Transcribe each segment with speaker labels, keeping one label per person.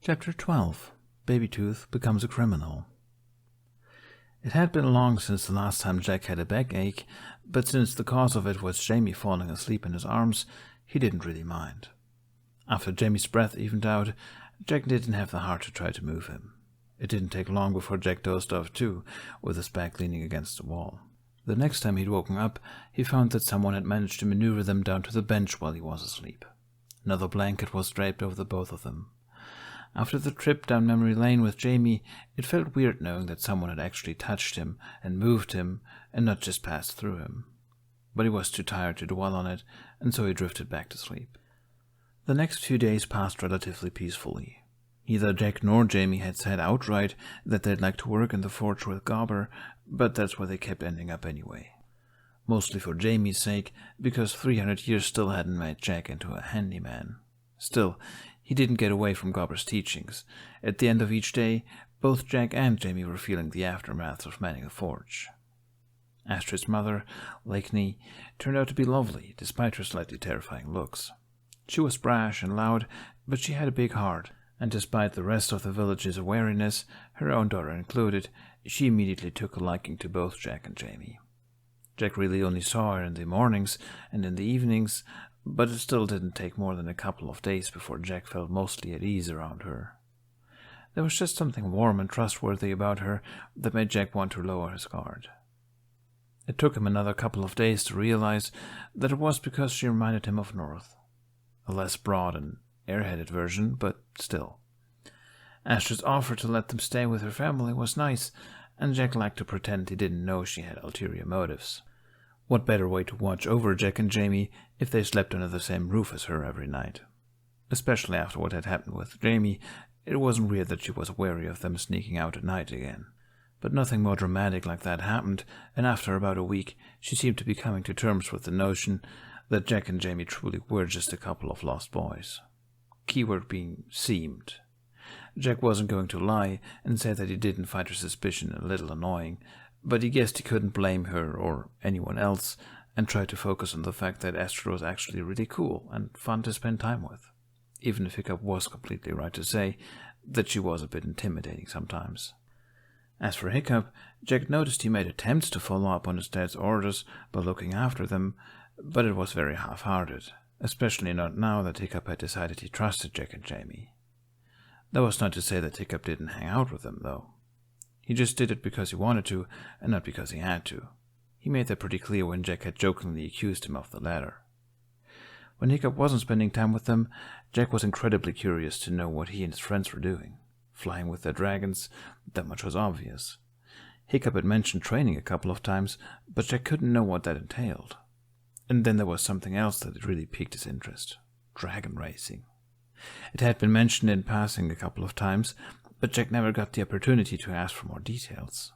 Speaker 1: Chapter 12. Baby Tooth becomes a criminal. It had been long since the last time Jack had a backache, but since the cause of it was Jamie falling asleep in his arms, he didn't really mind. After Jamie's breath evened out, Jack didn't have the heart to try to move him. It didn't take long before Jack dozed off too, with his back leaning against the wall. The next time he'd woken up, he found that someone had managed to maneuver them down to the bench while he was asleep. Another blanket was draped over the both of them. After the trip down memory lane with Jamie, it felt weird knowing that someone had actually touched him and moved him and not just passed through him. But he was too tired to dwell on it, and so he drifted back to sleep. The next few days passed relatively peacefully. Neither Jack nor Jamie had said outright that they'd like to work in the forge with Gobber, but that's where they kept ending up anyway. Mostly for Jamie's sake, because 300 years still hadn't made Jack into a handyman. Still, he didn't get away from Gobber's teachings. At the end of each day, both Jack and Jamie were feeling the aftermath of manning a forge. Astrid's mother, Lakeney, turned out to be lovely, despite her slightly terrifying looks. She was brash and loud, but she had a big heart, and despite the rest of the village's wariness, her own daughter included, she immediately took a liking to both Jack and Jamie. Jack really only saw her in the mornings and in the evenings, but it still didn't take more than a couple of days before Jack felt mostly at ease around her. There was just something warm and trustworthy about her that made Jack want to lower his guard. It took him another couple of days to realize that it was because she reminded him of North. A less broad and airheaded version, but still. Astrid's offer to let them stay with her family was nice, and Jack liked to pretend he didn't know she had ulterior motives. What better way to watch over Jack and Jamie if they slept under the same roof as her every night? Especially after what had happened with Jamie, it wasn't weird that she was wary of them sneaking out at night again. But nothing more dramatic like that happened, and after about a week, she seemed to be coming to terms with the notion that Jack and Jamie truly were just a couple of lost boys. Keyword being seemed. Jack wasn't going to lie and say that he didn't find her suspicion a little annoying, but he guessed he couldn't blame her or anyone else and tried to focus on the fact that Astrid was actually really cool and fun to spend time with, even if Hiccup was completely right to say that she was a bit intimidating sometimes. As for Hiccup, Jack noticed he made attempts to follow up on his dad's orders by looking after them, but it was very half-hearted, especially not now that Hiccup had decided he trusted Jack and Jamie. That was not to say that Hiccup didn't hang out with them, though. He just did it because he wanted to, and not because he had to. He made that pretty clear when Jack had jokingly accused him of the latter. When Hiccup wasn't spending time with them, Jack was incredibly curious to know what he and his friends were doing. Flying with their dragons, that much was obvious. Hiccup had mentioned training a couple of times, but Jack couldn't know what that entailed. And then there was something else that had really piqued his interest. Dragon racing. It had been mentioned in passing a couple of times, but Jack never got the opportunity to ask for more details.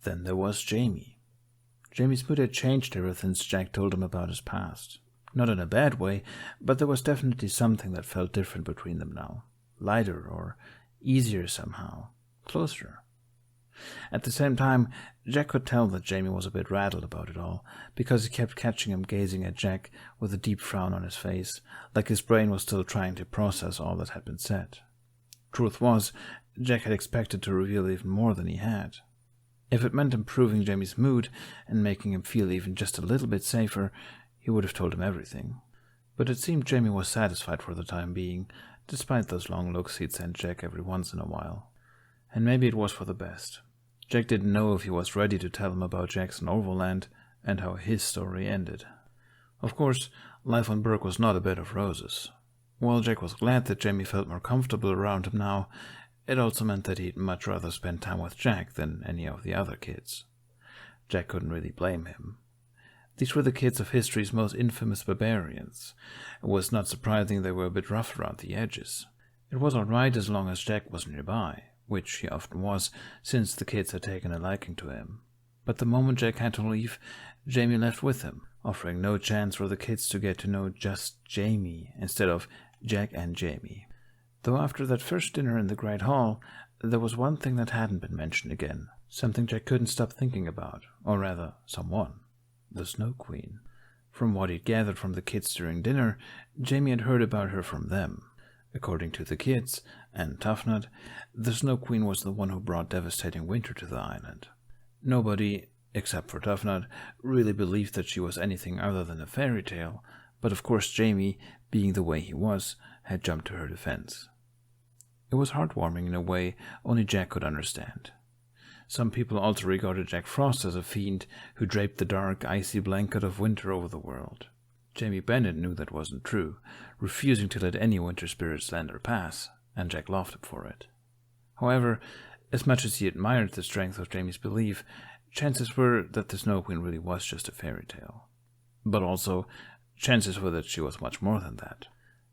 Speaker 1: Then there was Jamie. Jamie's mood had changed ever since Jack told him about his past. Not in a bad way, but there was definitely something that felt different between them now. Lighter or easier somehow. Closer. At the same time, Jack could tell that Jamie was a bit rattled about it all, because he kept catching him gazing at Jack with a deep frown on his face, like his brain was still trying to process all that had been said. Truth was, Jack had expected to reveal even more than he had. If it meant improving Jamie's mood and making him feel even just a little bit safer, he would have told him everything. But it seemed Jamie was satisfied for the time being, despite those long looks he'd sent Jack every once in a while. And maybe it was for the best. Jack didn't know if he was ready to tell him about Jackson Overland and how his story ended. Of course, life on Berk was not a bed of roses. While Jack was glad that Jamie felt more comfortable around him now, it also meant that he'd much rather spend time with Jack than any of the other kids. Jack couldn't really blame him. These were the kids of history's most infamous barbarians. It was not surprising they were a bit rough around the edges. It was all right as long as Jack was nearby, which he often was, since the kids had taken a liking to him. But the moment Jack had to leave, Jamie left with him, offering no chance for the kids to get to know just Jamie instead of Jack and Jamie. Though after that first dinner in the Great Hall, there was one thing that hadn't been mentioned again, something Jack couldn't stop thinking about, or rather, someone. The Snow Queen. From what he'd gathered from the kids during dinner, Jamie had heard about her from them. According to the kids and Toughnut, the Snow Queen was the one who brought devastating winter to the island. Nobody, except for Toughnut, really believed that she was anything other than a fairy tale, but of course Jamie, being the way he was, had jumped to her defense. It was heartwarming in a way only Jack could understand. Some people also regarded Jack Frost as a fiend who draped the dark, icy blanket of winter over the world. Jamie Bennet knew that wasn't true, refusing to let any winter spirit slander pass, and Jack loved him for it. However, as much as he admired the strength of Jamie's belief, chances were that the Snow Queen really was just a fairy tale. But also, chances were that she was much more than that.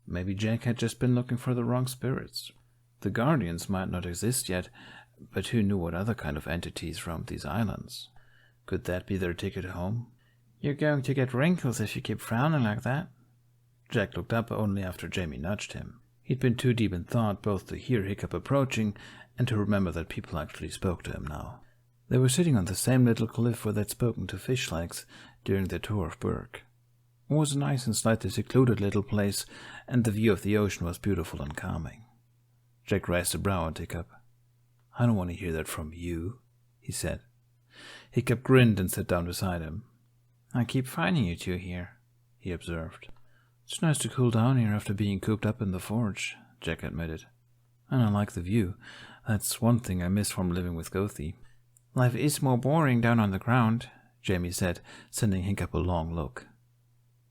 Speaker 1: Maybe Jack had just been looking for the wrong spirits. The Guardians might not exist yet, but who knew what other kind of entities roamed these islands? Could that be their ticket home? "You're going to get wrinkles if you keep frowning like that." Jack looked up only after Jamie nudged him. He'd been too deep in thought both to hear Hiccup approaching and to remember that people actually spoke to him now. They were sitting on the same little cliff where they'd spoken to Fishlegs during their tour of Berk. It was a nice and slightly secluded little place, and the view of the ocean was beautiful and calming. Jack raised a brow at Hiccup. "I don't want to hear that from you," he said. Hiccup grinned and sat down beside him. "I keep finding you two here," he observed. "It's nice to cool down here after being cooped up in the forge," Jack admitted. "And I like the view. That's one thing I miss from living with Gothi." "Life is more boring down on the ground," Jamie said, sending Hiccup a long look.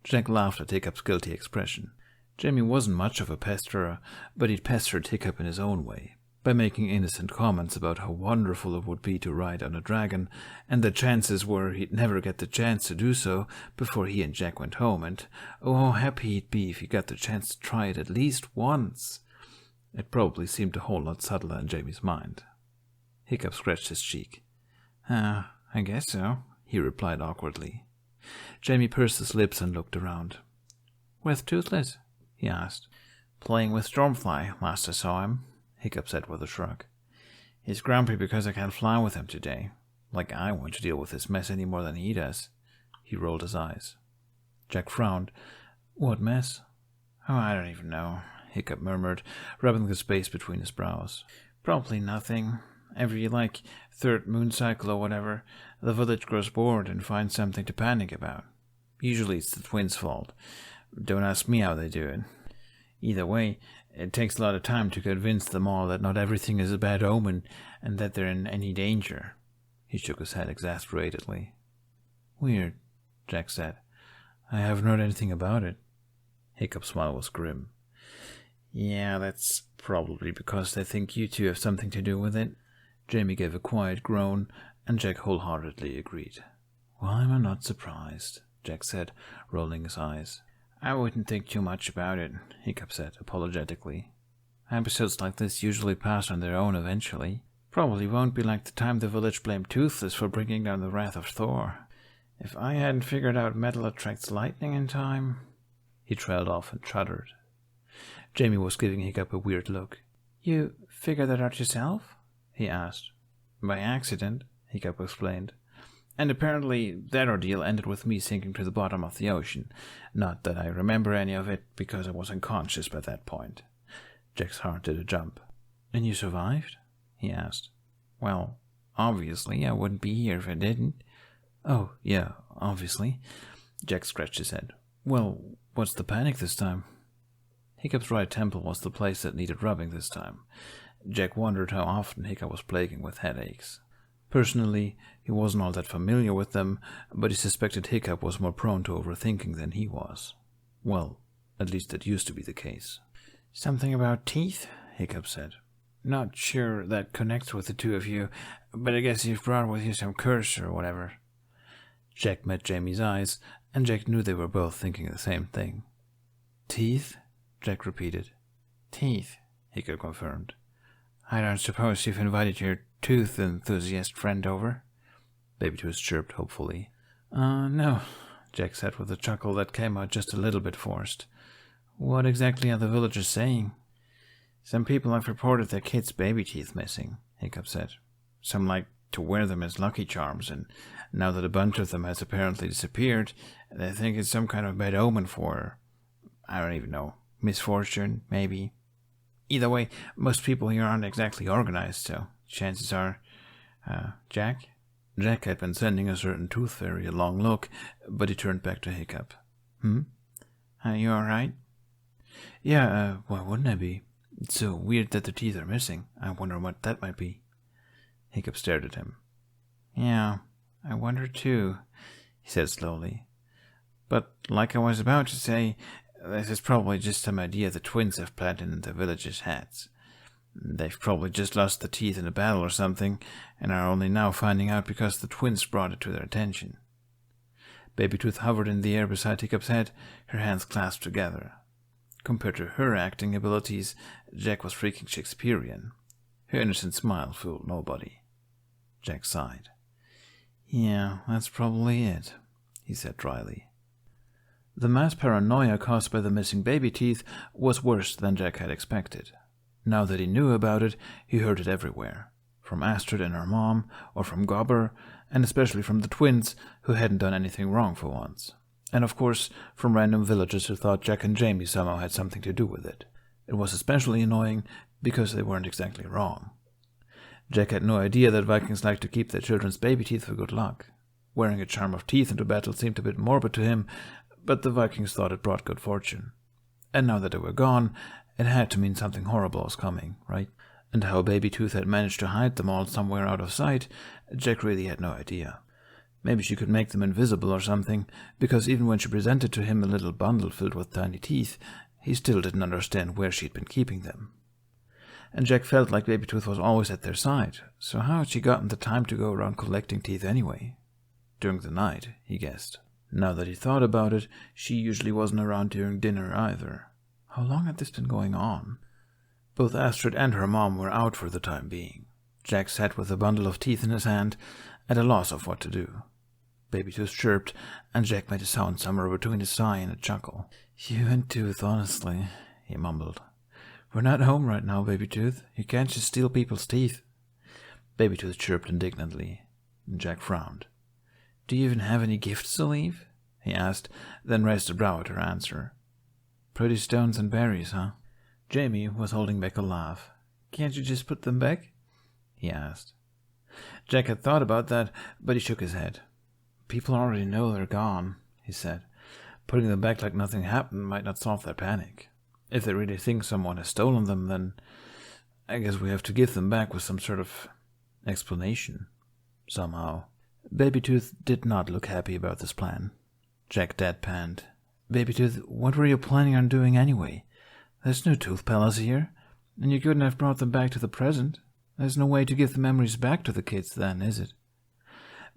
Speaker 1: Jack laughed at Hiccup's guilty expression. Jamie wasn't much of a pesterer, but he'd pestered Hiccup in his own way, by making innocent comments about how wonderful it would be to ride on a dragon, and the chances were he'd never get the chance to do so before he and Jack went home, and oh, how happy he'd be if he got the chance to try it at least once. It probably seemed a whole lot subtler in Jamie's mind. Hiccup scratched his cheek. I guess so," he replied awkwardly. Jamie pursed his lips and looked around. "With Toothless?" he asked. "Playing with Stormfly, last I saw him," Hiccup said with a shrug. "He's grumpy because I can't fly with him today. Like I want to deal with this mess any more than he does." He rolled his eyes. Jack frowned. "What mess?" "Oh, I don't even know," Hiccup murmured, rubbing the space between his brows. "Probably nothing. Every, third moon cycle or whatever, the village grows bored and finds something to panic about. Usually it's the twins' fault. Don't ask me how they do it. Either way, it takes a lot of time to convince them all that not everything is a bad omen and that they're in any danger." He shook his head exasperatedly. "Weird," Jack said. "I haven't heard anything about it." Hiccup's smile was grim. "Yeah, that's probably because they think you two have something to do with it." Jamie gave a quiet groan, and Jack wholeheartedly agreed. "Well, I'm not surprised," Jack said, rolling his eyes. "I wouldn't think too much about it," Hiccup said apologetically. "Episodes like this usually pass on their own eventually. Probably won't be like the time the village blamed Toothless for bringing down the wrath of Thor. If I hadn't figured out metal attracts lightning in time..." He trailed off and shuddered. Jamie was giving Hiccup a weird look. "You figured that out yourself?" he asked. "By accident," Hiccup explained. "And apparently that ordeal ended with me sinking to the bottom of the ocean. Not that I remember any of it, because I was unconscious by that point." Jack's heart did a jump. "And you survived?" he asked. "Well, obviously, I wouldn't be here if I didn't." "Oh, yeah, obviously." Jack scratched his head. "Well, what's the panic this time?" Hiccup's right temple was the place that needed rubbing this time. Jack wondered how often Hiccup was plaguing with headaches. Personally, he wasn't all that familiar with them, but he suspected Hiccup was more prone to overthinking than he was. Well, at least that used to be the case. "Something about teeth?" Hiccup said. "Not sure that connects with the two of you, but I guess you've brought with you some curse or whatever." Jack met Jamie's eyes, and Jack knew they were both thinking the same thing. "Teeth?" Jack repeated. "Teeth," Hiccup confirmed. "I don't suppose you've invited your tooth enthusiast friend over?" Babytooth chirped hopefully. No," Jack said with a chuckle that came out just a little bit forced. "What exactly are the villagers saying?" "Some people have reported their kids' baby teeth missing," Hiccup said. "Some like to wear them as lucky charms, and now that a bunch of them has apparently disappeared, they think it's some kind of bad omen for, I don't even know, misfortune, maybe." Either way, most people here aren't exactly organized, so chances are... Jack? Jack had been sending a certain tooth fairy a long look, but he turned back to Hiccup. Are you alright? Yeah, why wouldn't I be? It's so weird that the teeth are missing. I wonder what that might be. Hiccup stared at him. Yeah, I wonder too, he said slowly. But like I was about to say, this is probably just some idea the twins have planted in the villagers' heads. They've probably just lost the teeth in a battle or something, and are only now finding out because the twins brought it to their attention. Baby Tooth hovered in the air beside Hiccup's head, her hands clasped together. Compared to her acting abilities, Jack was freaking Shakespearean. Her innocent smile fooled nobody. Jack sighed. Yeah, that's probably it, he said dryly. The mass paranoia caused by the missing baby teeth was worse than Jack had expected. Now that he knew about it, he heard it everywhere. From Astrid and her mom, or from Gobber, and especially from the twins, who hadn't done anything wrong for once. And of course, from random villagers who thought Jack and Jamie somehow had something to do with it. It was especially annoying because they weren't exactly wrong. Jack had no idea that Vikings liked to keep their children's baby teeth for good luck. Wearing a charm of teeth into battle seemed a bit morbid to him, but the Vikings thought it brought good fortune. And now that they were gone, it had to mean something horrible was coming, right? And how Baby Tooth had managed to hide them all somewhere out of sight, Jack really had no idea. Maybe she could make them invisible or something, because even when she presented to him a little bundle filled with tiny teeth, he still didn't understand where she'd been keeping them. And Jack felt like Baby Tooth was always at their side, so how had she gotten the time to go around collecting teeth anyway? During the night, he guessed. Now that he thought about it, she usually wasn't around during dinner either. How long had this been going on? Both Astrid and her mom were out for the time being. Jack sat with a bundle of teeth in his hand, at a loss of what to do. Baby Tooth chirped, and Jack made a sound somewhere between a sigh and a chuckle. You and Tooth, honestly, he mumbled. We're not home right now, Baby Tooth. You can't just steal people's teeth. Baby Tooth chirped indignantly. Jack frowned. Do you even have any gifts to leave? He asked, then raised a brow at her answer. Pretty stones and berries, huh? Jamie was holding back a laugh. Can't you just put them back? He asked. Jack had thought about that, but he shook his head. People already know they're gone, he said. Putting them back like nothing happened might not solve their panic. If they really think someone has stolen them, then I guess we have to give them back with some sort of explanation. Somehow. Baby Tooth did not look happy about this plan. Jack deadpanned. Baby Tooth, what were you planning on doing anyway? There's no Tooth Palace here, and you couldn't have brought them back to the present. There's no way to give the memories back to the kids then, is it?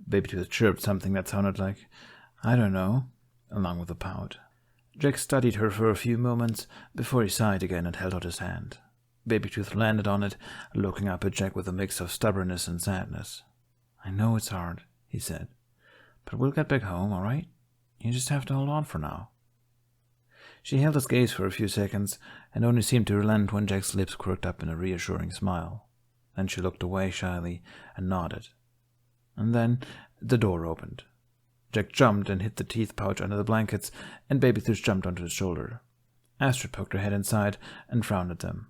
Speaker 1: Baby Tooth chirped something that sounded like, I don't know, along with a pout. Jack studied her for a few moments before he sighed again and held out his hand. Baby Tooth landed on it, looking up at Jack with a mix of stubbornness and sadness. I know it's hard, he said, but we'll get back home, all right? You just have to hold on for now. She held his gaze for a few seconds and only seemed to relent when Jack's lips quirked up in a reassuring smile. Then she looked away shyly and nodded. And then the door opened. Jack jumped and hid the teeth pouch under the blankets, and Baby Tooth jumped onto his shoulder. Astrid poked her head inside and frowned at them.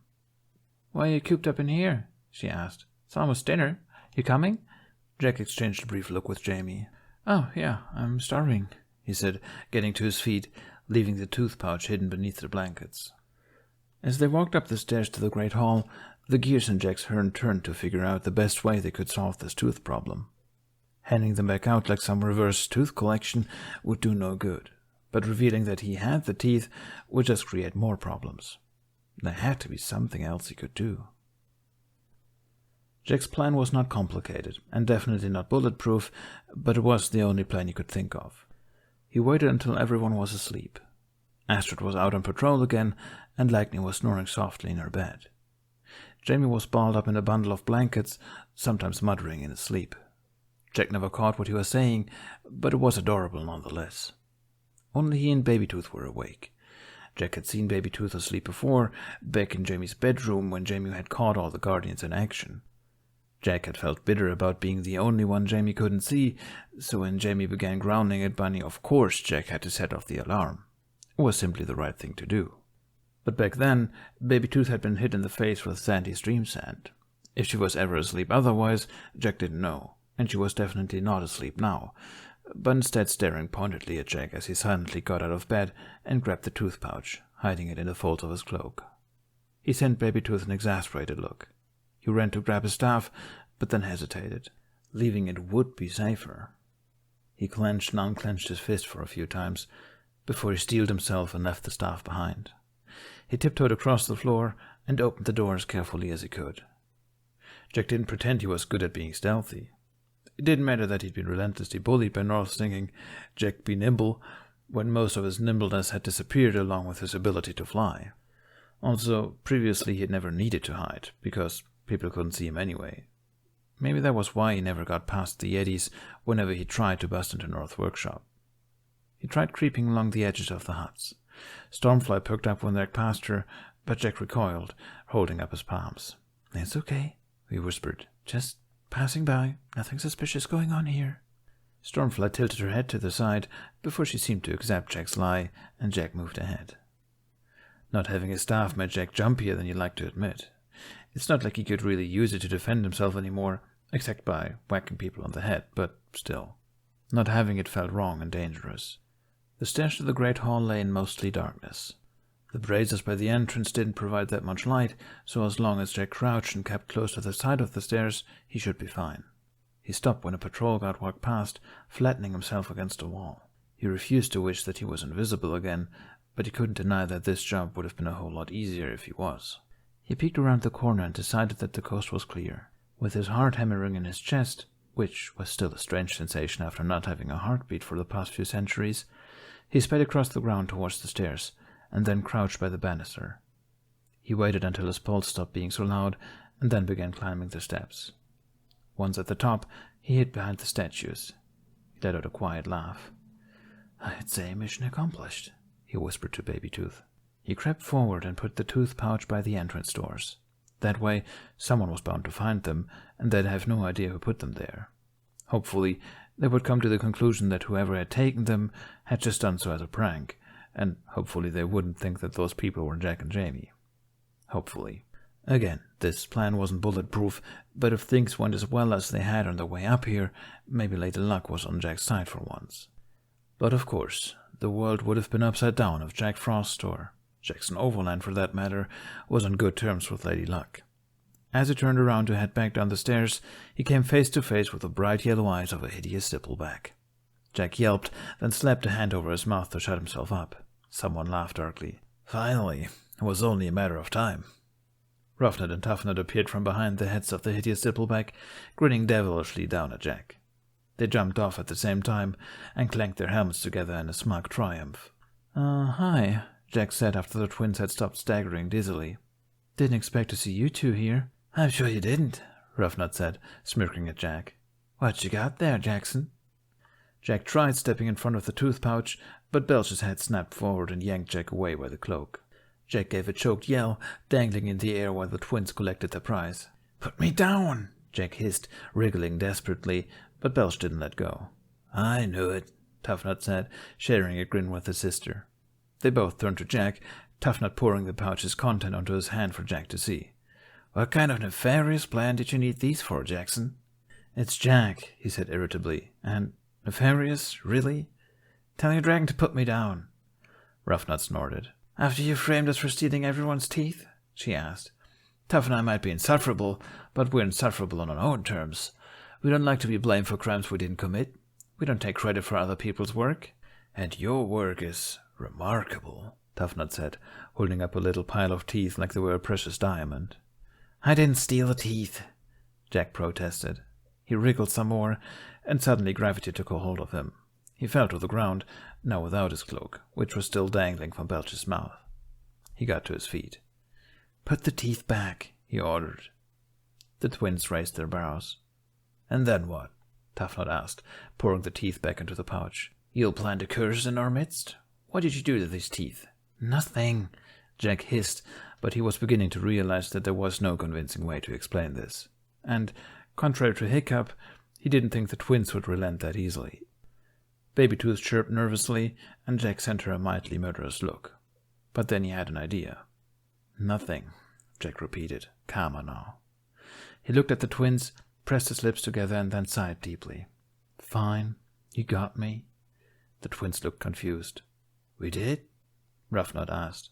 Speaker 1: Why are you cooped up in here? She asked. It's almost dinner. You coming? Jack exchanged a brief look with Jamie. Oh, yeah, I'm starving, he said, getting to his feet, leaving the tooth pouch hidden beneath the blankets. As they walked up the stairs to the great hall, the gears in Jack's horn turned to figure out the best way they could solve this tooth problem. Handing them back out like some reverse tooth collection would do no good, but revealing that he had the teeth would just create more problems. There had to be something else he could do. Jack's plan was not complicated, and definitely not bulletproof, but it was the only plan he could think of. He waited until everyone was asleep. Astrid was out on patrol again, and Lightning was snoring softly in her bed. Jamie was balled up in a bundle of blankets, sometimes muttering in his sleep. Jack never caught what he was saying, but it was adorable nonetheless. Only he and Baby Tooth were awake. Jack had seen Baby Tooth asleep before, back in Jamie's bedroom when Jamie had caught all the Guardians in action. Jack had felt bitter about being the only one Jamie couldn't see, so when Jamie began growling at Bunny, of course Jack had to set off the alarm. It was simply the right thing to do. But back then, Baby Tooth had been hit in the face with sandy stream sand. If she was ever asleep otherwise, Jack didn't know, and she was definitely not asleep now, but instead staring pointedly at Jack as he silently got out of bed and grabbed the tooth pouch, hiding it in the folds of his cloak. He sent Baby Tooth an exasperated look. He ran to grab his staff, but then hesitated. Leaving it would be safer. He clenched and unclenched his fist for a few times, before he steeled himself and left the staff behind. He tiptoed across the floor and opened the door as carefully as he could. Jack didn't pretend he was good at being stealthy. It didn't matter that he'd been relentlessly bullied by North's thinking Jack be nimble, when most of his nimbleness had disappeared along with his ability to fly. Also, previously he'd never needed to hide, because people couldn't see him anyway. Maybe that was why he never got past the Yetis whenever he tried to bust into North's workshop. He tried creeping along the edges of the huts. Stormfly perked up when Jack passed her, but Jack recoiled, holding up his palms. "It's okay," he whispered. "Just passing by. Nothing suspicious going on here." Stormfly tilted her head to the side before she seemed to accept Jack's lie, and Jack moved ahead. Not having his staff made Jack jumpier than he'd like to admit. It's not like he could really use it to defend himself anymore, except by whacking people on the head, but still. Not having it felt wrong and dangerous. The stairs to the great hall lay in mostly darkness. The braziers by the entrance didn't provide that much light, so as long as Jack crouched and kept close to the side of the stairs, he should be fine. He stopped when a patrol guard walked past, flattening himself against a wall. He refused to wish that he was invisible again, but he couldn't deny that this job would have been a whole lot easier if he was. He peeked around the corner and decided that the coast was clear. With his heart hammering in his chest, which was still a strange sensation after not having a heartbeat for the past few centuries, he sped across the ground towards the stairs, and then crouched by the banister. He waited until his pulse stopped being so loud, and then began climbing the steps. Once at the top, he hid behind the statues. He let out a quiet laugh. "I'd say mission accomplished," he whispered to Baby Tooth. He crept forward and put the tooth pouch by the entrance doors. That way, someone was bound to find them, and they'd have no idea who put them there. Hopefully, they would come to the conclusion that whoever had taken them had just done so as a prank, and hopefully they wouldn't think that those people were Jack and Jamie. Hopefully. Again, this plan wasn't bulletproof, but if things went as well as they had on their way up here, maybe Lady Luck was on Jack's side for once. But of course, the world would have been upside down if Jack Frost, or Jackson Overland for that matter, was on good terms with Lady Luck. As he turned around to head back down the stairs, he came face to face with the bright yellow eyes of a hideous stippleback. Jack yelped, then slapped a hand over his mouth to shut himself up. Someone laughed darkly. "Finally, it was only a matter of time." Roughnut and Toughnut appeared from behind the heads of the hideous stippleback, grinning devilishly down at Jack. They jumped off at the same time and clanked their helmets together in a smug triumph. Hi," Jack said after the twins had stopped staggering dizzily. "Didn't expect to see you two here." "I'm sure you didn't," Roughnut said, smirking at Jack. "What you got there, Jackson?" Jack tried stepping in front of the tooth pouch, but Belch's head snapped forward and yanked Jack away by the cloak. Jack gave a choked yell, dangling in the air while the twins collected their prize. "Put me down!" Jack hissed, wriggling desperately, but Belch didn't let go. "I knew it," Toughnut said, sharing a grin with his sister. They both turned to Jack, Toughnut pouring the pouch's content onto his hand for Jack to see. "What kind of nefarious plan did you need these for, Jackson?" "It's Jack," he said irritably. "And nefarious, really? Tell your dragon to put me down." Roughnut snorted. "After you framed us for stealing everyone's teeth?" she asked. "Tough and I might be insufferable, but we're insufferable on our own terms. We don't like to be blamed for crimes we didn't commit. We don't take credit for other people's work. And your work is remarkable," Toughnut said, holding up a little pile of teeth like they were a precious diamond. "I didn't steal the teeth," Jack protested. He wriggled some more, and suddenly gravity took a hold of him. He fell to the ground, now without his cloak, which was still dangling from Belch's mouth. He got to his feet. "Put the teeth back," he ordered. The twins raised their brows. "And then what?" Toughnut asked, pouring the teeth back into the pouch. "You'll plant a curse in our midst? What did you do to these teeth?" "Nothing," Jack hissed, but he was beginning to realize that there was no convincing way to explain this. And, contrary to Hiccup, he didn't think the twins would relent that easily. Baby Tooth chirped nervously, and Jack sent her a mightily murderous look. But then he had an idea. Nothing, Jack repeated, calmer now. He looked at the twins, pressed his lips together, and then sighed deeply. Fine, you got me. The twins looked confused. We did? Roughnut asked.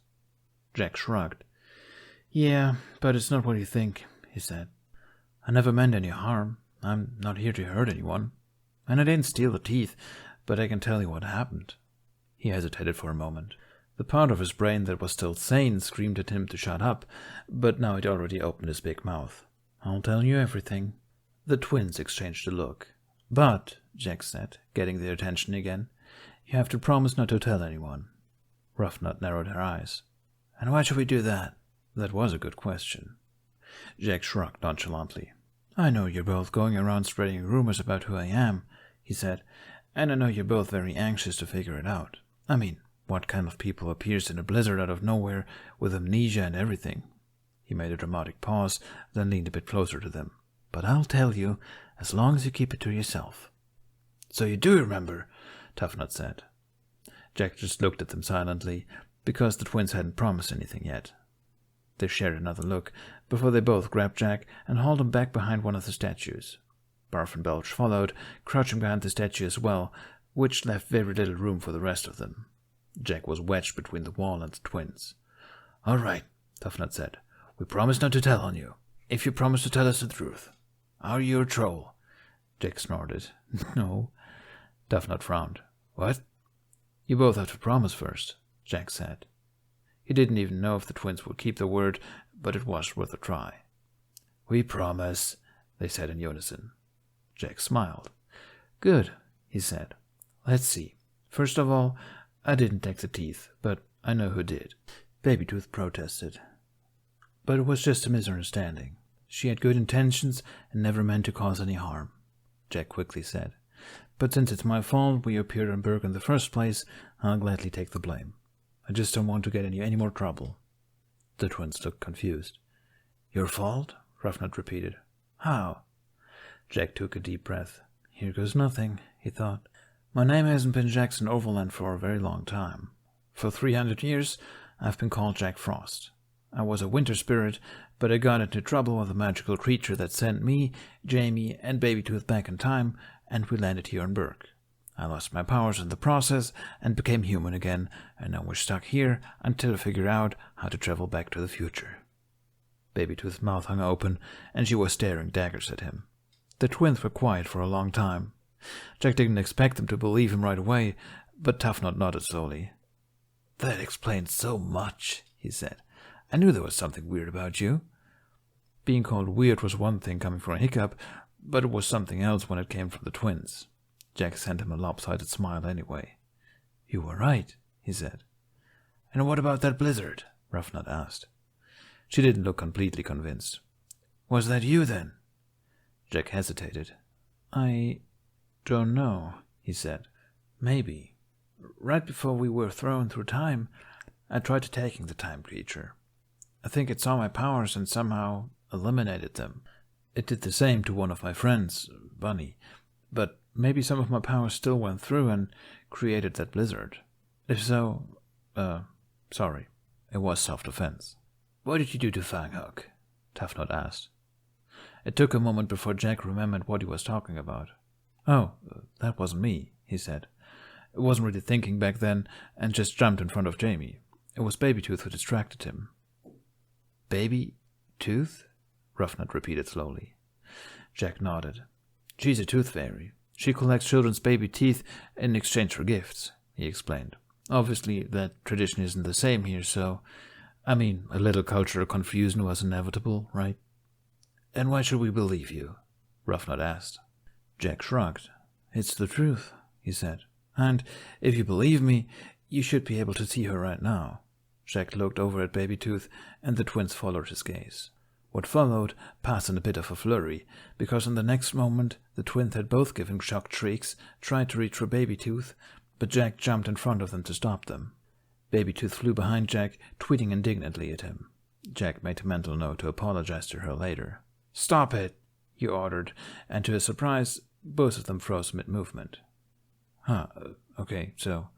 Speaker 1: Jack shrugged. Yeah, but it's not what you think, he said. I never meant any harm. I'm not here to hurt anyone. And I didn't steal the teeth, but I can tell you what happened. He hesitated for a moment. The part of his brain that was still sane screamed at him to shut up, but now it already opened his big mouth. I'll tell you everything. The twins exchanged a look. But, Jack said, getting their attention again, you have to promise not to tell anyone. Roughnut narrowed her eyes. And why should we do that? That was a good question. Jack shrugged nonchalantly. I know you're both going around spreading rumors about who I am, he said, and I know you're both very anxious to figure it out. I mean, what kind of people appears in a blizzard out of nowhere with amnesia and everything? He made a dramatic pause, then leaned a bit closer to them. But I'll tell you, as long as you keep it to yourself. So you do remember, Toughnut said. Jack just looked at them silently, because the twins hadn't promised anything yet. They shared another look, before they both grabbed Jack and hauled him back behind one of the statues. Barf and Belch followed, crouching behind the statue as well, which left very little room for the rest of them. Jack was wedged between the wall and the twins. All right, Toughnut said. We promise not to tell on you, if you promise to tell us the truth. Are you a troll? Jack snorted. No. Toughnut frowned. What? You both have to promise first, Jack said. He didn't even know if the twins would keep their word, but it was worth a try. We promise, they said in unison. Jack smiled. Good, he said. Let's see. First of all, I didn't take the teeth, but I know who did. Babytooth protested. But it was just a misunderstanding. She had good intentions and never meant to cause any harm, Jack quickly said. But since it's my fault we appeared on Berk in the first place, I'll gladly take the blame. I just don't want to get any more trouble. The twins looked confused. Your fault? Roughnut repeated. How? Jack took a deep breath. Here goes nothing, he thought. My name hasn't been Jackson Overland for a very long time. For 300 years, I've been called Jack Frost. I was a winter spirit, but I got into trouble with a magical creature that sent me, Jamie, and Babytooth back in time, and we landed here in Berk. I lost my powers in the process and became human again, and now we're stuck here until I figure out how to travel back to the future. Babytooth's mouth hung open, and she was staring daggers at him. The twins were quiet for a long time. Jack didn't expect them to believe him right away, but Toughnut nodded slowly. That explains so much, he said. I knew there was something weird about you. Being called weird was one thing coming from a hiccup, but it was something else when it came from the twins. Jack sent him a lopsided smile anyway. You were right, he said. And what about that blizzard? Roughnut asked. She didn't look completely convinced. Was that you, then? Jack hesitated. I don't know, he said. Maybe. Right before we were thrown through time, I tried attacking the time creature. I think it saw my powers and somehow eliminated them. It did the same to one of my friends, Bunny, but maybe some of my powers still went through and created that blizzard. If so, sorry. It was self-defense. What did you do to Fanghook? Toughnut asked. It took a moment before Jack remembered what he was talking about. Oh, that wasn't me, he said. I wasn't really thinking back then and just jumped in front of Jamie. It was Babytooth who distracted him. Babytooth? Roughnut repeated slowly. Jack nodded. She's a tooth fairy. She collects children's baby teeth in exchange for gifts, he explained. Obviously, that tradition isn't the same here, so... I mean, a little cultural confusion was inevitable, right? And why should we believe you? Roughnut asked. Jack shrugged. It's the truth, he said. And if you believe me, you should be able to see her right now. Jack looked over at Babytooth, and the twins followed his gaze. What followed passed in a bit of a flurry, because in the next moment the twins had both given shocked shrieks, tried to reach for Babytooth, but Jack jumped in front of them to stop them. Babytooth flew behind Jack, tweeting indignantly at him. Jack made a mental note to apologize to her later. Stop it, he ordered, and to his surprise, both of them froze mid-movement. Okay, so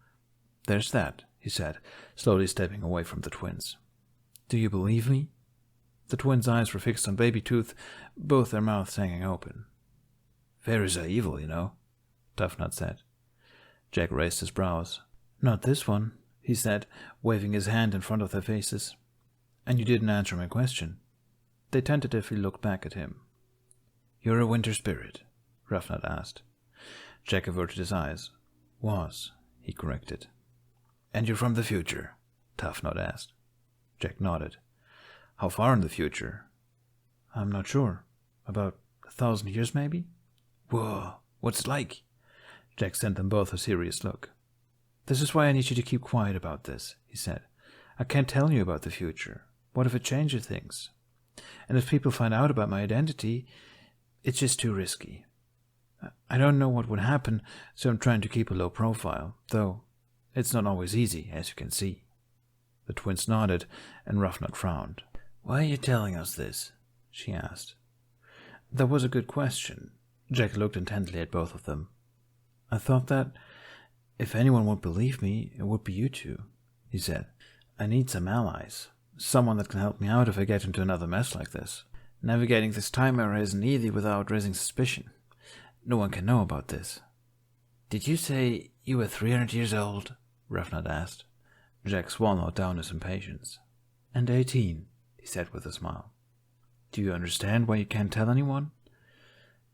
Speaker 1: there's that, he said, slowly stepping away from the twins. Do you believe me? The twins' eyes were fixed on Baby Tooth, both their mouths hanging open. Fairies are evil, you know, Toughnut said. Jack raised his brows. Not this one, he said, waving his hand in front of their faces. And you didn't answer my question. They tentatively looked back at him. You're a winter spirit, Roughnut asked. Jack averted his eyes. Was, he corrected. And you're from the future, Toughnut asked. Jack nodded. How far in the future? I'm not sure. About 1,000 years, maybe? Whoa, what's it like? Jack sent them both a serious look. This is why I need you to keep quiet about this, he said. I can't tell you about the future. What if it changes things? And if people find out about my identity, it's just too risky. I don't know what would happen, so I'm trying to keep a low profile, though it's not always easy, as you can see. The twins nodded, and Roughnut frowned. Why are you telling us this? She asked. That was a good question. Jack looked intently at both of them. I thought that if anyone would believe me, it would be you two, he said. I need some allies. Someone that can help me out if I get into another mess like this. Navigating this time era isn't easy without raising suspicion. No one can know about this. Did you say you were 300 years old? Roughnut asked. Jack swallowed down his impatience. And 18, he said with a smile. Do you understand why you can't tell anyone?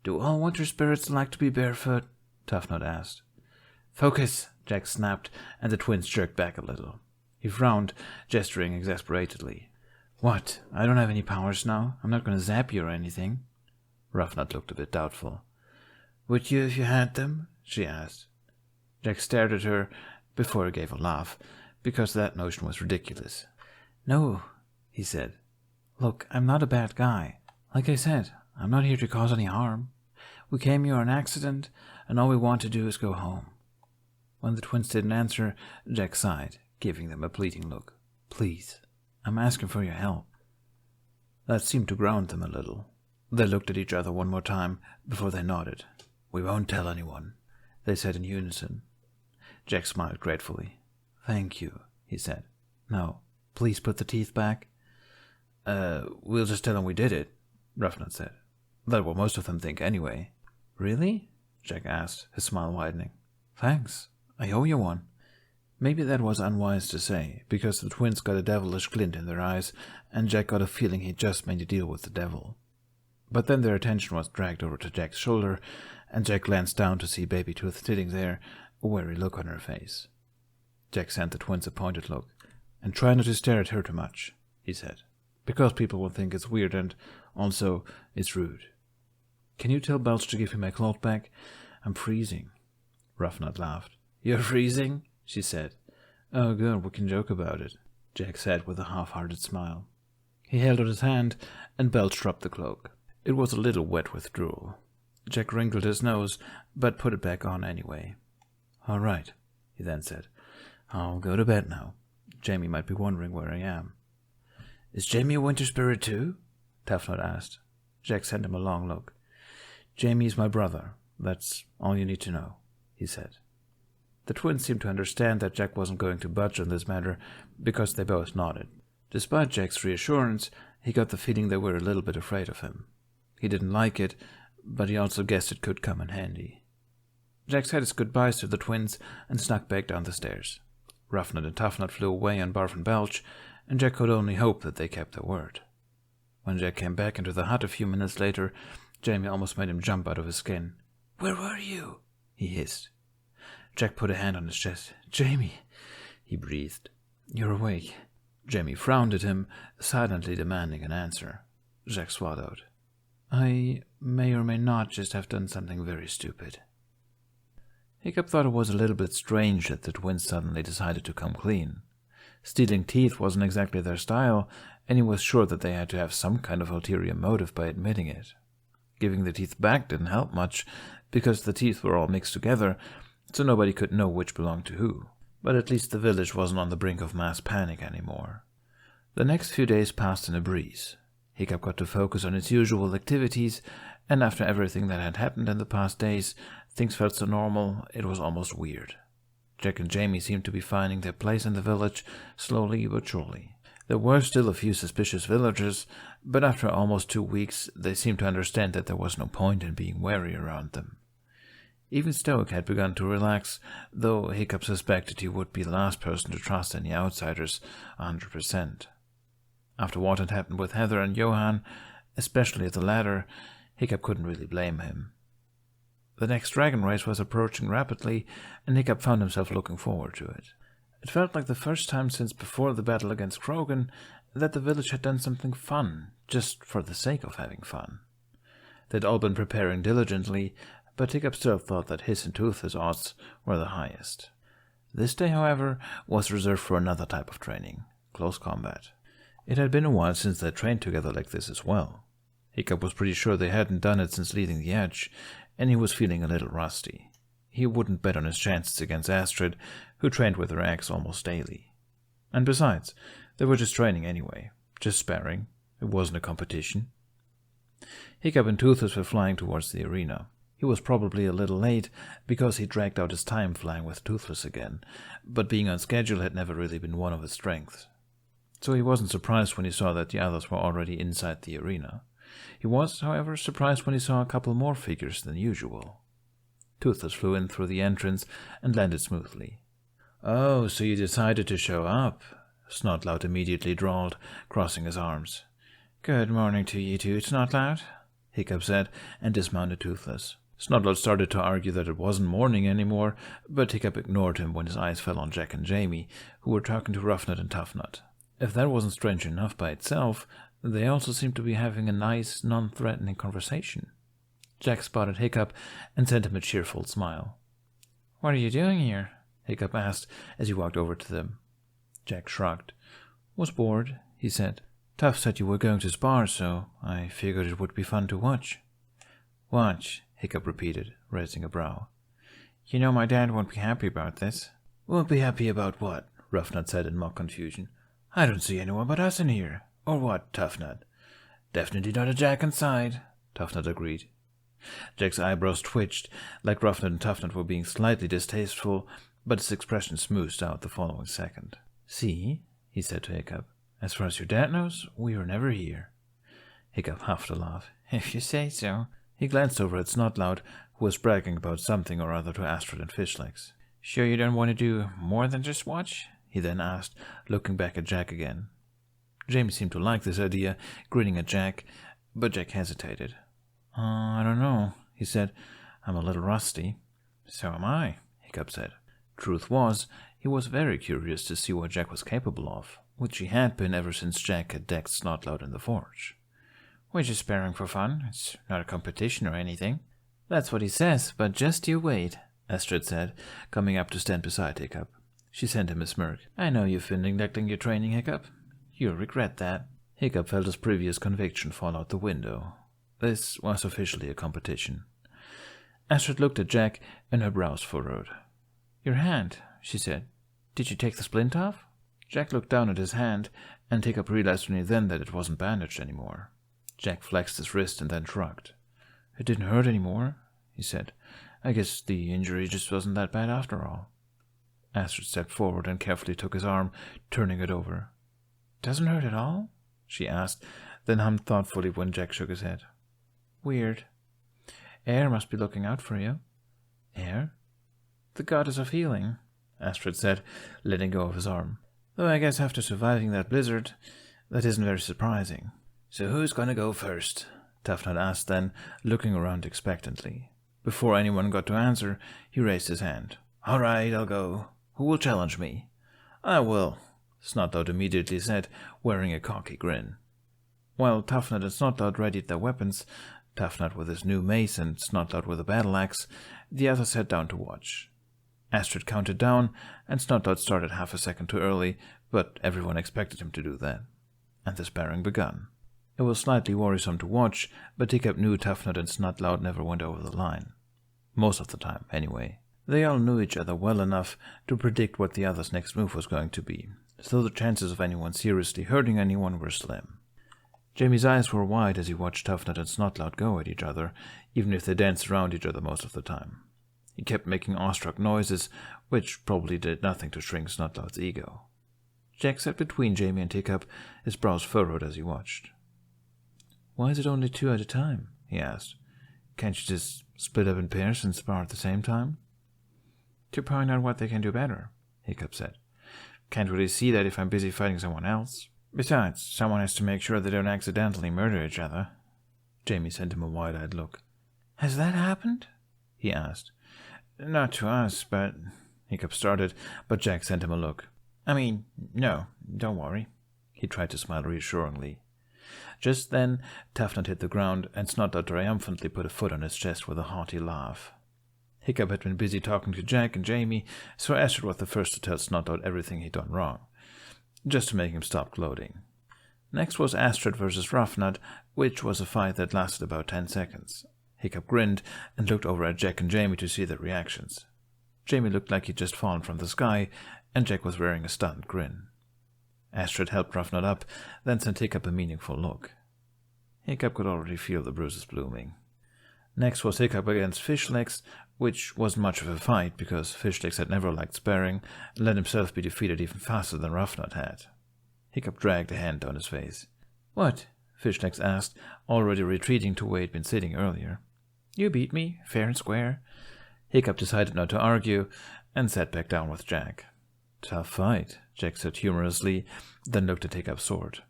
Speaker 1: Do all winter spirits like to be barefoot? Toughnut asked. Focus, Jack snapped, and the twins jerked back a little. He frowned, gesturing exasperatedly. What? I don't have any powers now? I'm not going to zap you or anything. Roughnut looked a bit doubtful. Would you if you had them? She asked. Jack stared at her before he gave a laugh, because that notion was ridiculous. No, he said. Look, I'm not a bad guy. Like I said, I'm not here to cause any harm. We came here on accident, and all we want to do is go home. When the twins didn't answer, Jack sighed, giving them a pleading look. Please, I'm asking for your help. That seemed to ground them a little. They looked at each other one more time before they nodded. We won't tell anyone, they said in unison. Jack smiled gratefully. Thank you, he said. Now, please put the teeth back. We'll just tell them we did it, Roughnut said. That's what most of them think anyway. Really? Jack asked, his smile widening. Thanks. I owe you one. Maybe that was unwise to say, because the twins got a devilish glint in their eyes, and Jack got a feeling he'd just made a deal with the devil. But then their attention was dragged over to Jack's shoulder, and Jack glanced down to see Baby Tooth sitting there, a wary look on her face. Jack sent the twins a pointed look. And try not to stare at her too much, he said, because people will think it's weird and, also, it's rude. Can you tell Belch to give me my cloth back? I'm freezing. Roughnut laughed. You're freezing? She said. Oh, good, we can joke about it, Jack said with a half-hearted smile. He held out his hand, and Belch dropped the cloak. It was a little wet with drool. Jack wrinkled his nose, but put it back on anyway. All right, he then said. I'll go to bed now. Jamie might be wondering where I am. Is Jamie a winter spirit too? Toughnut asked. Jack sent him a long look. Jamie's my brother. That's all you need to know, he said. The twins seemed to understand that Jack wasn't going to budge on this matter, because they both nodded. Despite Jack's reassurance, he got the feeling they were a little bit afraid of him. He didn't like it, but he also guessed it could come in handy. Jack said his goodbyes to the twins and snuck back down the stairs. Roughnut and Toughnut flew away on Barf and Belch, and Jack could only hope that they kept their word. When Jack came back into the hut a few minutes later, Jamie almost made him jump out of his skin. Where were you? He hissed. Jack put a hand on his chest. Jamie, he breathed. You're awake. Jamie frowned at him, silently demanding an answer. Jack swallowed. I may or may not just have done something very stupid. Hiccup thought it was a little bit strange that the twins suddenly decided to come clean. Stealing teeth wasn't exactly their style, and he was sure that they had to have some kind of ulterior motive by admitting it. Giving the teeth back didn't help much, because the teeth were all mixed together, so nobody could know which belonged to who. But at least the village wasn't on the brink of mass panic anymore. The next few days passed in a breeze. Hiccup got to focus on its usual activities, and after everything that had happened in the past days, things felt so normal it was almost weird. Jack and Jamie seemed to be finding their place in the village, slowly but surely. There were still a few suspicious villagers, but after almost 2 weeks they seemed to understand that there was no point in being wary around them. Even Stoic had begun to relax, though Hiccup suspected he would be the last person to trust any outsiders 100%. After what had happened with Heather and Johann, especially the latter, Hiccup couldn't really blame him. The next dragon race was approaching rapidly, and Hiccup found himself looking forward to it. It felt like the first time since before the battle against Krogan that the village had done something fun, just for the sake of having fun. They'd all been preparing diligently, but Hiccup still thought that his and Tooth's odds were the highest. This day, however, was reserved for another type of training, close combat. It had been a while since they trained together like this as well. Hiccup was pretty sure they hadn't done it since leaving the Edge, and he was feeling a little rusty. He wouldn't bet on his chances against Astrid, who trained with her axe almost daily. And besides, they were just training anyway, just sparring. It wasn't a competition. Hiccup and Toothless were flying towards the arena. He was probably a little late, because he dragged out his time flying with Toothless again, but being on schedule had never really been one of his strengths. So he wasn't surprised when he saw that the others were already inside the arena. He was, however, surprised when he saw a couple more figures than usual. Toothless flew in through the entrance and landed smoothly. "Oh, so you decided to show up," Snotlout immediately drawled, crossing his arms. "Good morning to you too, Snotlout," Hiccup said, and dismounted Toothless. Snotlout started to argue that it wasn't morning anymore, but Hiccup ignored him when his eyes fell on Jack and Jamie, who were talking to Roughnut and Toughnut. If that wasn't strange enough by itself, they also seemed to be having a nice, non-threatening conversation. Jack spotted Hiccup and sent him a cheerful smile. "What are you doing here?" Hiccup asked as he walked over to them. Jack shrugged. "Was bored," he said. "Tough said you were going to spar, so I figured it would be fun to watch." "Watch," Hiccup repeated, raising a brow. "You know my dad won't be happy about this." "Won't be happy about what?" Roughnut said in mock confusion. "I don't see anyone but us in here. Or what, Toughnut?" "Definitely not a Jack inside," Toughnut agreed. Jack's eyebrows twitched, like Roughnut and Toughnut were being slightly distasteful, but his expression smoothed out the following second. "See," he said to Hiccup, "as far as your dad knows, we were never here." Hiccup huffed a laugh. "If you say so." He glanced over at Snotlout, who was bragging about something or other to Astrid and Fishlegs. "Sure you don't want to do more than just watch?" he then asked, looking back at Jack again. Jamie seemed to like this idea, grinning at Jack, but Jack hesitated. I don't know," he said. "I'm a little rusty." "So am I," Hiccup said. Truth was, he was very curious to see what Jack was capable of, which he had been ever since Jack had decked Snotlout in the forge. "We're just sparring for fun. It's not a competition or anything." "That's what he says, but just you wait," Astrid said, coming up to stand beside Hiccup. She sent him a smirk. "I know you've been neglecting your training, Hiccup. You'll regret that." Hiccup felt his previous conviction fall out the window. This was officially a competition. Astrid looked at Jack, and her brows furrowed. "Your hand," she said. "Did you take the splint off?" Jack looked down at his hand, and Hiccup realized only then that it wasn't bandaged anymore. Jack flexed his wrist and then shrugged. "It didn't hurt anymore," he said. "I guess the injury just wasn't that bad after all." Astrid stepped forward and carefully took his arm, turning it over. "Doesn't hurt at all?" she asked, then hummed thoughtfully when Jack shook his head. "Weird. Air must be looking out for you." "Air?" "The goddess of healing," Astrid said, letting go of his arm. "Though I guess after surviving that blizzard, that isn't very surprising." "So who's gonna go first?" Toughnut asked then, looking around expectantly. Before anyone got to answer, he raised his hand. "All right, I'll go. Who will challenge me?" "I will," Snotlout immediately said, wearing a cocky grin. While Toughnut and Snotlout readied their weapons, Toughnut with his new mace and Snotlout with a battle-axe, the others sat down to watch. Astrid counted down, and Snotlout started half a second too early, but everyone expected him to do that. And the sparring begun. It was slightly worrisome to watch, but Hiccup knew Toughnut and Snotlout never went over the line. Most of the time, anyway. They all knew each other well enough to predict what the other's next move was going to be, so the chances of anyone seriously hurting anyone were slim. Jamie's eyes were wide as he watched Toughnut and Snotlout go at each other, even if they danced around each other most of the time. He kept making awestruck noises, which probably did nothing to shrink Snotlout's ego. Jack sat between Jamie and Hiccup, his brows furrowed as he watched. "Why is it only 2 at a time?" he asked. "Can't you just split up in pairs and spar at the same time?" "To point out what they can do better," Hiccup said. "Can't really see that if I'm busy fighting someone else. Besides, someone has to make sure they don't accidentally murder each other." Jamie sent him a wide-eyed look. "Has that happened?" he asked. "Not to us, but—" Hiccup started, but Jack sent him a look. "I mean, no, don't worry." He tried to smile reassuringly. Just then, Tufnut hit the ground, and Snotlout triumphantly put a foot on his chest with a hearty laugh. Hiccup had been busy talking to Jack and Jamie, so Astrid was the first to tell Snotlout everything he'd done wrong, just to make him stop gloating. Next was Astrid versus Roughnut, which was a fight that lasted about 10 seconds. Hiccup grinned and looked over at Jack and Jamie to see their reactions. Jamie looked like he'd just fallen from the sky, and Jack was wearing a stunned grin. Astrid helped Roughnut up, then sent Hiccup a meaningful look. Hiccup could already feel the bruises blooming. Next was Hiccup against Fishlegs, which wasn't much of a fight because Fishlegs had never liked sparring and let himself be defeated even faster than Roughnut had. Hiccup dragged a hand down his face. "What?" Fishlegs asked, already retreating to where he'd been sitting earlier. "You beat me, fair and square." Hiccup decided not to argue and sat back down with Jack. "Tough fight," Jack said humorously, then looked at Hiccup's sword.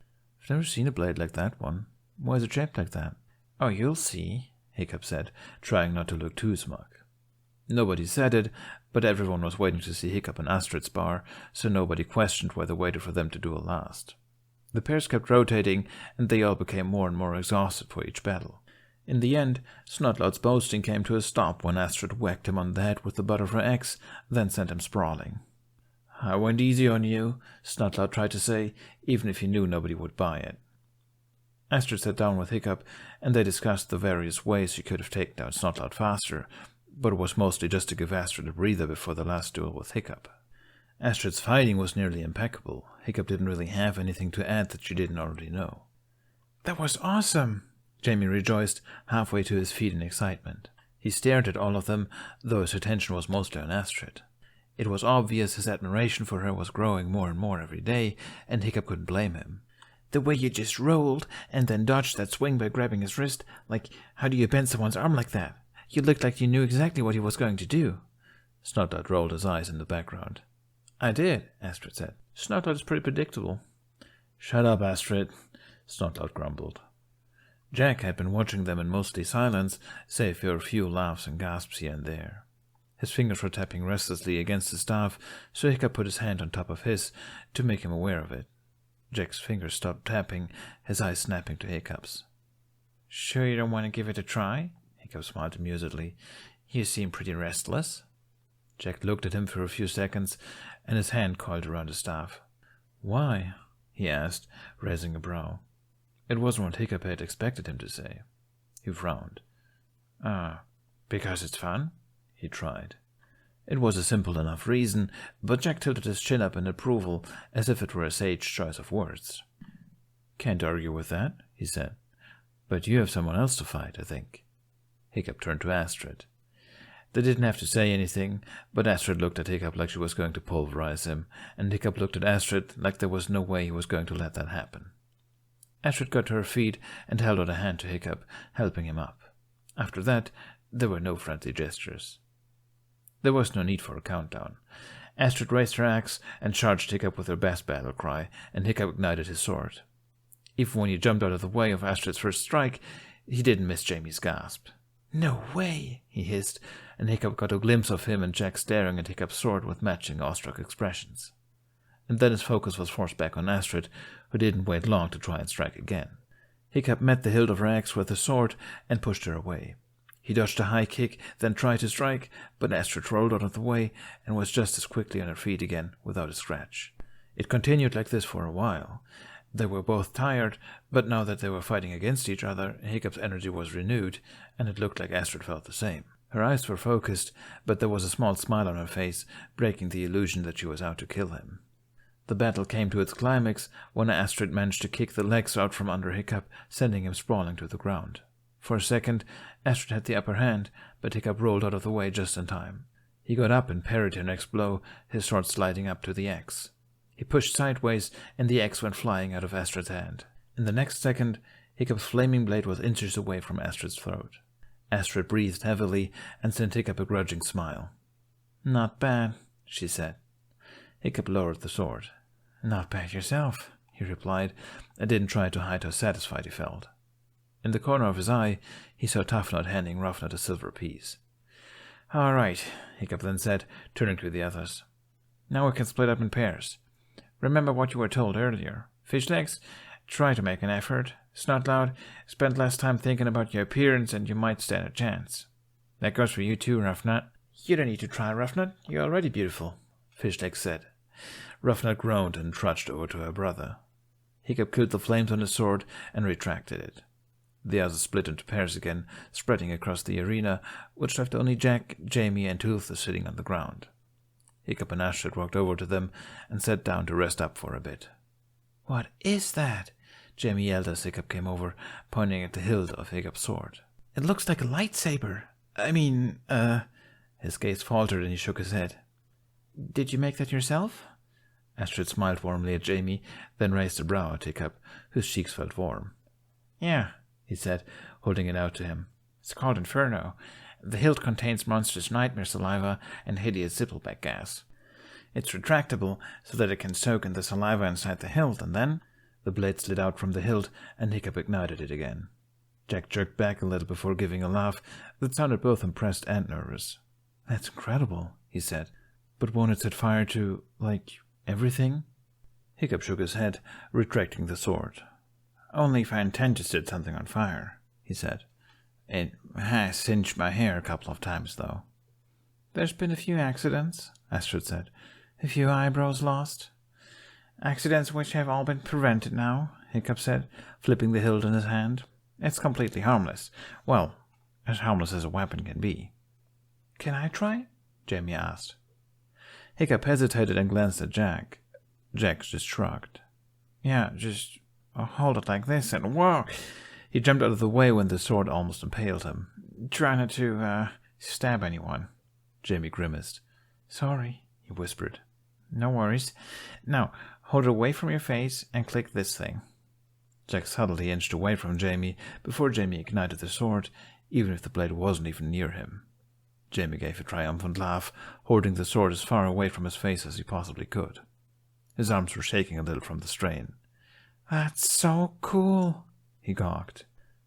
Speaker 1: "I've never seen a blade like that one. Why is it shaped like that?" "Oh, you'll see," Hiccup said, trying not to look too smug. Nobody said it, but everyone was waiting to see Hiccup and Astrid spar, so nobody questioned why they waited for them to duel last. The pairs kept rotating, and they all became more and more exhausted for each battle. In the end, Snotlout's boasting came to a stop when Astrid whacked him on the head with the butt of her axe, then sent him sprawling. "I went easy on you," Snotlout tried to say, even if he knew nobody would buy it. Astrid sat down with Hiccup, and they discussed the various ways she could have taken down Snotlout faster, but it was mostly just to give Astrid a breather before the last duel with Hiccup. Astrid's fighting was nearly impeccable. Hiccup didn't really have anything to add that she didn't already know. "That was awesome!" Jamie rejoiced, halfway to his feet in excitement. He stared at all of them, though his attention was mostly on Astrid. It was obvious his admiration for her was growing more and more every day, and Hiccup couldn't blame him. "The way you just rolled, and then dodged that swing by grabbing his wrist, how do you bend someone's arm like that? You looked like you knew exactly what he was going to do." Snotlout rolled his eyes in the background. "I did," Astrid said. "Snotlout is pretty predictable." "Shut up, Astrid," Snotlout grumbled. Jack had been watching them in mostly silence, save for a few laughs and gasps here and there. His fingers were tapping restlessly against the staff, so Hiccup put his hand on top of his to make him aware of it. Jack's fingers stopped tapping, his eyes snapping to Hiccup's. "Sure you don't want to give it a try?" Hiccup smiled amusedly. "You seem pretty restless." Jack looked at him for a few seconds, and his hand coiled around his staff. "Why?" he asked, raising a brow. It wasn't what Hiccup had expected him to say. He frowned. Because it's fun?" he tried. It was a simple enough reason, but Jack tilted his chin up in approval, as if it were a sage choice of words. "Can't argue with that," he said. "But you have someone else to fight, I think." Hiccup turned to Astrid. They didn't have to say anything, but Astrid looked at Hiccup like she was going to pulverize him, and Hiccup looked at Astrid like there was no way he was going to let that happen. Astrid got to her feet and held out a hand to Hiccup, helping him up. After that, there were no friendly gestures. There was no need for a countdown. Astrid raised her axe and charged Hiccup with her best battle cry, and Hiccup ignited his sword. Even when he jumped out of the way of Astrid's first strike, he didn't miss Jamie's gasp. "No way!" he hissed, and Hiccup got a glimpse of him and Jack staring at Hiccup's sword with matching awestruck expressions. And then his focus was forced back on Astrid, who didn't wait long to try and strike again. Hiccup met the hilt of her axe with his sword and pushed her away. He dodged a high kick, then tried to strike, but Astrid rolled out of the way and was just as quickly on her feet again, without a scratch. It continued like this for a while. They were both tired, but now that they were fighting against each other, Hiccup's energy was renewed, and it looked like Astrid felt the same. Her eyes were focused, but there was a small smile on her face, breaking the illusion that she was out to kill him. The battle came to its climax when Astrid managed to kick the legs out from under Hiccup, sending him sprawling to the ground. For a second, Astrid had the upper hand, but Hiccup rolled out of the way just in time. He got up and parried her next blow, his sword sliding up to the axe. He pushed sideways, and the axe went flying out of Astrid's hand. In the next second, Hiccup's flaming blade was inches away from Astrid's throat. Astrid breathed heavily and sent Hiccup a grudging smile. "Not bad," she said. Hiccup lowered the sword. "Not bad yourself," he replied, and didn't try to hide how satisfied he felt. In the corner of his eye, he saw Toughnut handing Roughnut a silver piece. "All right," Hiccup then said, turning to the others. "Now we can split up in pairs. Remember what you were told earlier. Fish legs, try to make an effort. Snotlout, spend less time thinking about your appearance and you might stand a chance. That goes for you too, Roughnut." "You don't need to try, Roughnut. You're already beautiful," Fishlegs said. Roughnut groaned and trudged over to her brother. Hiccup killed the flames on his sword and retracted it. The others split into pairs again, spreading across the arena, which left only Jack, Jamie, and Toothless sitting on the ground. Hiccup and Astrid walked over to them and sat down to rest up for a bit. "What is that?" Jamie yelled as Hiccup came over, pointing at the hilt of Hiccup's sword. "It looks like a lightsaber. His gaze faltered and he shook his head. "Did you make that yourself?" Astrid smiled warmly at Jamie, then raised a brow at Hiccup, whose cheeks felt warm. "Yeah," he said, holding it out to him. "It's called Inferno. The hilt contains monstrous nightmare saliva and hideous zippleback gas. It's retractable so that it can soak in the saliva inside the hilt, and then..." The blade slid out from the hilt, and Hiccup ignited it again. Jack jerked back a little before giving a laugh that sounded both impressed and nervous. "That's incredible," he said. "But won't it set fire to, everything?" Hiccup shook his head, retracting the sword. "Only if I intend to set something on fire," he said. "It has singed my hair a couple of times, though." "There's been a few accidents," Astrid said. "A few eyebrows lost." "Accidents which have all been prevented now," Hiccup said, flipping the hilt in his hand. "It's completely harmless. Well, as harmless as a weapon can be." "Can I try?" Jamie asked. Hiccup hesitated and glanced at Jack. Jack just shrugged. "Yeah, just hold it like this and whoa!" He jumped out of the way when the sword almost impaled him. "Try not to, stab anyone." Jamie grimaced. "Sorry," he whispered. "No worries. Now, hold it away from your face and click this thing." Jack subtly inched away from Jamie before Jamie ignited the sword, even if the blade wasn't even near him. Jamie gave a triumphant laugh, holding the sword as far away from his face as he possibly could. His arms were shaking a little from the strain. "That's so cool," he gawked.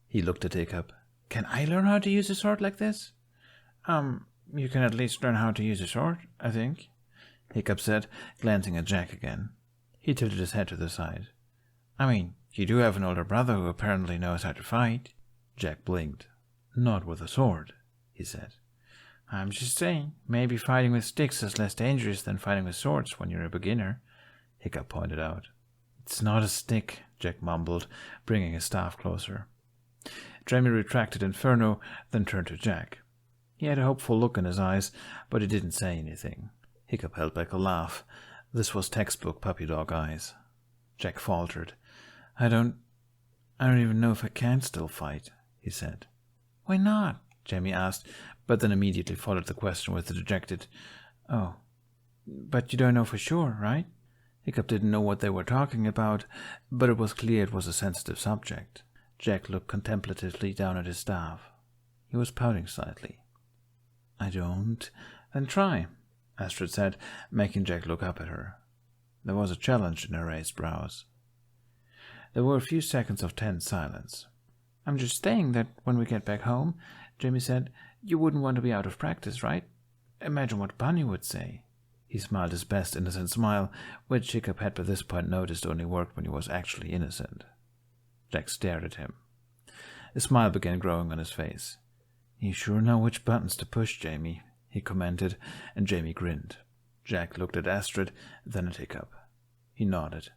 Speaker 1: He looked at Hiccup. "Can I learn how to use a sword like this?" You can at least learn how to use a sword, I think," Hiccup said, glancing at Jack again. He tilted his head to the side. You do have an older brother who apparently knows how to fight." Jack blinked. "Not with a sword," he said. "I'm just saying, maybe fighting with sticks is less dangerous than fighting with swords when you're a beginner," Hiccup pointed out. "It's not a stick," Jack mumbled, bringing his staff closer. Jamie retracted Inferno, then turned to Jack. He had a hopeful look in his eyes, but he didn't say anything. Hiccup held back a laugh. This was textbook puppy dog eyes. Jack faltered. I don't even know if I can still fight," he said. "Why not?" Jamie asked, but then immediately followed the question with a dejected, "Oh, but you don't know for sure, right?" Hiccup didn't know what they were talking about, but it was clear it was a sensitive subject. Jack looked contemplatively down at his staff. He was pouting slightly. "I don't." "Then try," Astrid said, making Jack look up at her. There was a challenge in her raised brows. There were a few seconds of tense silence. "I'm just saying that when we get back home," Jamie said, "you wouldn't want to be out of practice, right? Imagine what Bunny would say." He smiled his best innocent smile, which Hiccup had by this point noticed only worked when he was actually innocent. Jack stared at him. A smile began growing on his face. "You sure know which buttons to push, Jamie," he commented, and Jamie grinned. Jack looked at Astrid, then at Hiccup. He nodded.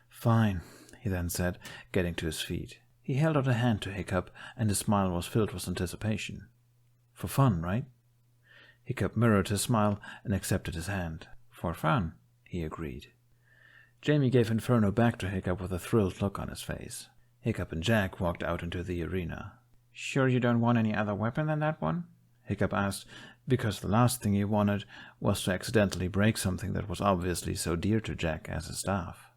Speaker 1: "Fine," he then said, getting to his feet. He held out a hand to Hiccup, and his smile was filled with anticipation. "For fun, right?" Hiccup mirrored his smile and accepted his hand. "For fun," he agreed. Jamie gave Inferno back to Hiccup with a thrilled look on his face. Hiccup and Jack walked out into the arena. "Sure you don't want any other weapon than that one?" Hiccup asked, because the last thing he wanted was to accidentally break something that was obviously so dear to Jack as his staff.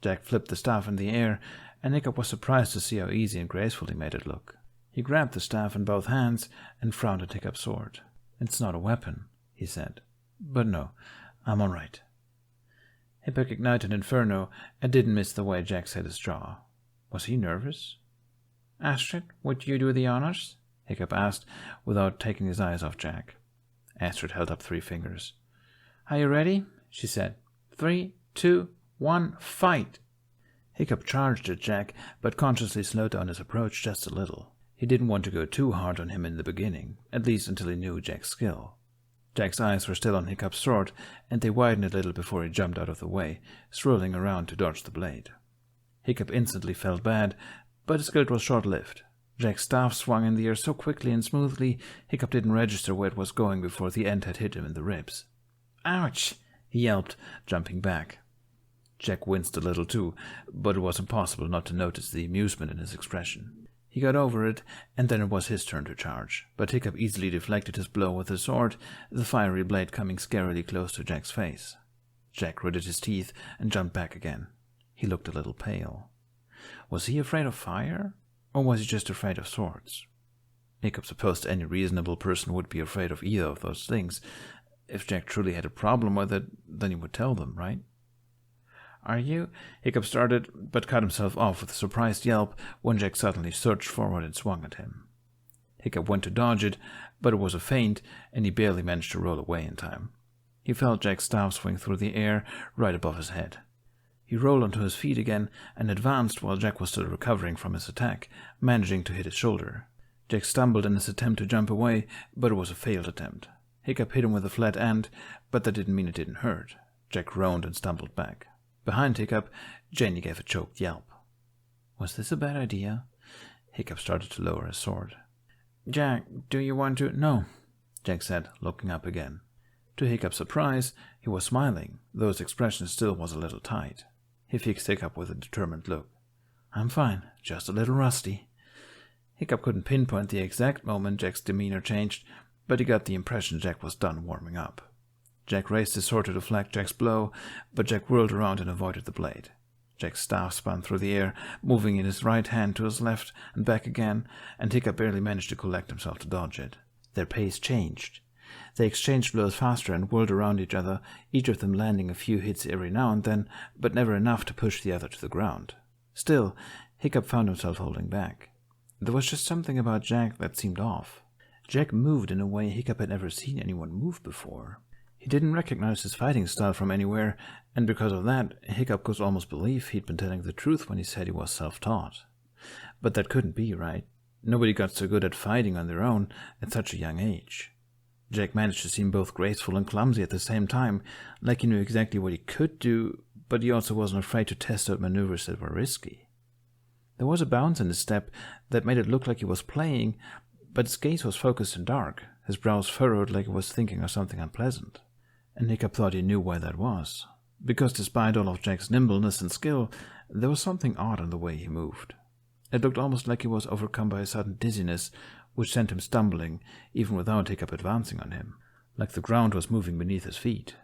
Speaker 1: Jack flipped the staff in the air, and Hiccup was surprised to see how easy and graceful he made it look. He grabbed the staff in both hands and frowned at Hiccup's sword. "It's not a weapon," he said. "But no, I'm all right." Hiccup ignited Inferno and didn't miss the way Jack set his jaw. Was he nervous? "Astrid, would you do the honors?" Hiccup asked, without taking his eyes off Jack. Astrid held up 3 fingers. "Are you ready?" she said. 3, 2, 1, fight! Hiccup charged at Jack, but consciously slowed down his approach just a little. He didn't want to go too hard on him in the beginning, at least until he knew Jack's skill. Jack's eyes were still on Hiccup's sword, and they widened a little before he jumped out of the way, swirling around to dodge the blade. Hiccup instantly felt bad, but his guilt was short-lived. Jack's staff swung in the air so quickly and smoothly, Hiccup didn't register where it was going before the end had hit him in the ribs. "Ouch!" he yelped, jumping back. Jack winced a little too, but it was impossible not to notice the amusement in his expression. He got over it, and then it was his turn to charge, but Hiccup easily deflected his blow with his sword, the fiery blade coming scarily close to Jack's face. Jack gritted his teeth and jumped back again. He looked a little pale. Was he afraid of fire, or was he just afraid of swords? Hiccup supposed any reasonable person would be afraid of either of those things. If Jack truly had a problem with it, then he would tell them, right? "Are you?" Hiccup started, but cut himself off with a surprised yelp when Jack suddenly surged forward and swung at him. Hiccup went to dodge it, but it was a feint, and he barely managed to roll away in time. He felt Jack's staff swing through the air right above his head. He rolled onto his feet again and advanced while Jack was still recovering from his attack, managing to hit his shoulder. Jack stumbled in his attempt to jump away, but it was a failed attempt. Hiccup hit him with a flat end, but that didn't mean it didn't hurt. Jack groaned and stumbled back. Behind Hiccup, Jenny gave a choked yelp. Was this a bad idea? Hiccup started to lower his sword. "Jack, do you want to—" "No," Jack said, looking up again. To Hiccup's surprise, he was smiling, though his expression still was a little tight. He fixed Hiccup with a determined look. "I'm fine, just a little rusty." Hiccup couldn't pinpoint the exact moment Jack's demeanor changed, but he got the impression Jack was done warming up. Jack raised his sword to deflect Jack's blow, but Jack whirled around and avoided the blade. Jack's staff spun through the air, moving in his right hand to his left and back again, and Hiccup barely managed to collect himself to dodge it. Their pace changed. They exchanged blows faster and whirled around each other, each of them landing a few hits every now and then, but never enough to push the other to the ground. Still, Hiccup found himself holding back. There was just something about Jack that seemed off. Jack moved in a way Hiccup had never seen anyone move before. He didn't recognize his fighting style from anywhere, and because of that, Hiccup could almost believe he'd been telling the truth when he said he was self-taught. But that couldn't be, right? Nobody got so good at fighting on their own at such a young age. Jack managed to seem both graceful and clumsy at the same time, like he knew exactly what he could do, but he also wasn't afraid to test out maneuvers that were risky. There was a bounce in his step that made it look like he was playing, but his gaze was focused and dark, his brows furrowed like he was thinking of something unpleasant. And Hiccup thought he knew why that was, because despite all of Jack's nimbleness and skill, there was something odd in the way he moved. It looked almost like he was overcome by a sudden dizziness, which sent him stumbling, even without Hiccup advancing on him, like the ground was moving beneath his feet.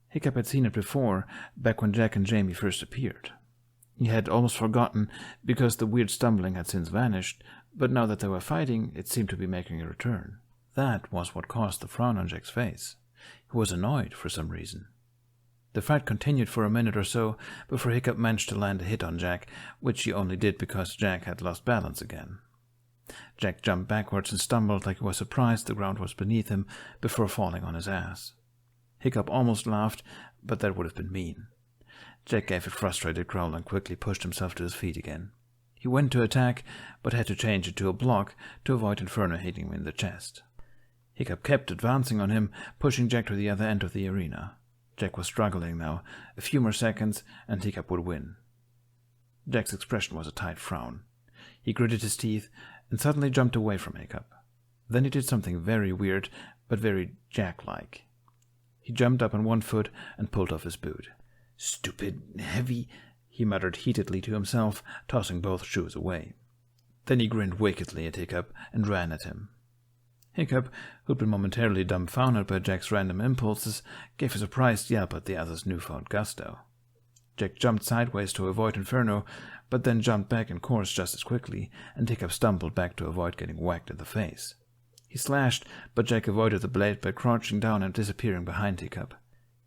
Speaker 1: Hiccup had seen it before, back when Jack and Jamie first appeared. He had almost forgotten, because the weird stumbling had since vanished, but now that they were fighting, it seemed to be making a return. That was what caused the frown on Jack's face. He was annoyed for some reason. The fight continued for a minute or so before Hiccup managed to land a hit on Jack, which he only did because Jack had lost balance again. Jack jumped backwards and stumbled like he was surprised the ground was beneath him before falling on his ass. Hiccup almost laughed, but that would have been mean. Jack gave a frustrated growl and quickly pushed himself to his feet again. He went to attack, but had to change it to a block to avoid Inferno hitting him in the chest. Hiccup kept advancing on him, pushing Jack to the other end of the arena. Jack was struggling now. A few more seconds, and Hiccup would win. Jack's expression was a tight frown. He gritted his teeth and suddenly jumped away from Hiccup. Then he did something very weird, but very Jack-like. He jumped up on one foot and pulled off his boot. "Stupid, heavy," he muttered heatedly to himself, tossing both shoes away. Then he grinned wickedly at Hiccup and ran at him. Hiccup, who'd been momentarily dumbfounded by Jack's random impulses, gave a surprised yelp at the other's newfound gusto. Jack jumped sideways to avoid Inferno, but then jumped back in course just as quickly, and Hiccup stumbled back to avoid getting whacked in the face. He slashed, but Jack avoided the blade by crouching down and disappearing behind Hiccup.